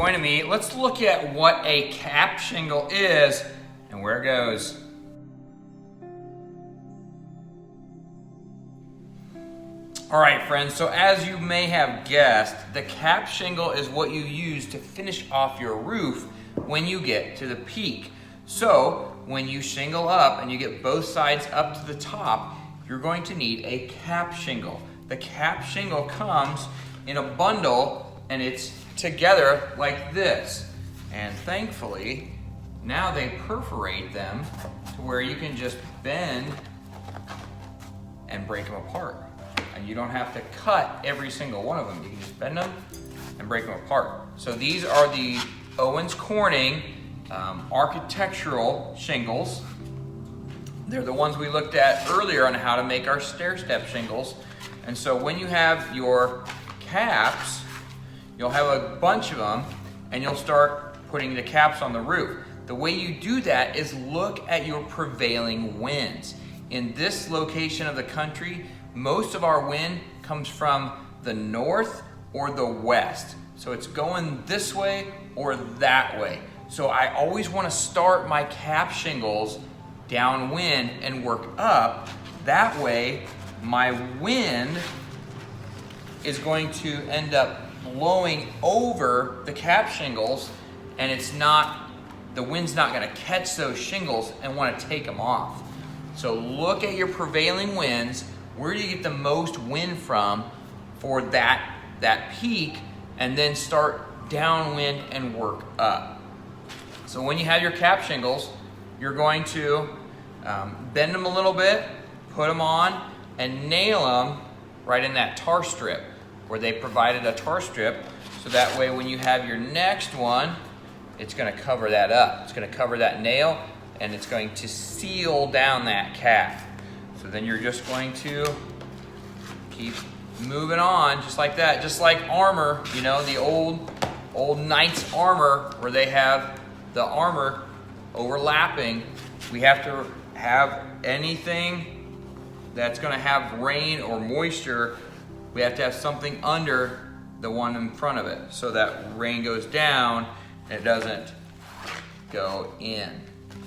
joining me. Let's look at what a cap shingle is and where it goes. All right, friends, so as you may have guessed, the cap shingle is what you use to finish off your roof when you get to the peak. So when you shingle up and you get both sides up to the top, you're going to need a cap shingle. The cap shingle comes in a bundle and it's together like this. And thankfully, now they perforate them to where you can just bend and break them apart. And you don't have to cut every single one of them. You can just bend them and break them apart. So these are the Owens Corning architectural shingles. They're the ones we looked at earlier on how to make our stair-step shingles. And so when you have your caps, you'll have a bunch of them and you'll start putting the caps on the roof. The way you do that is look at your prevailing winds. In this location of the country, most of our wind comes from the north or the west. So it's going this way or that way. So I always want to start my cap shingles downwind and work up. That way my wind is going to end up blowing over the cap shingles and the wind's not going to catch those shingles and want to take them off. So look at your prevailing winds. Where do you get the most wind from for that peak, and then start downwind and work up. So when you have your cap shingles, you're going to bend them a little bit, put them on, and nail them right in that tar strip where they provided a tar strip, so that way when you have your next one, it's going to cover that up. It's going to cover that nail and it's going to seal down that cap. So then you're just going to keep moving on just like that, just like armor, you know, the old knight's armor where they have the armor overlapping. We have to have anything that's going to have rain or moisture, we have to have something under the one in front of it so that rain goes down and it doesn't go in.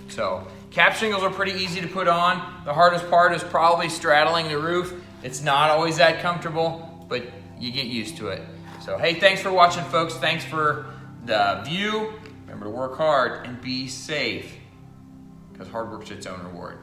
So cap shingles are pretty easy to put on. The hardest part is probably straddling the roof. It's not always that comfortable, but you get used to it. So hey, thanks for watching, folks. Thanks for the view. Remember to work hard and be safe, because hard work's its own reward.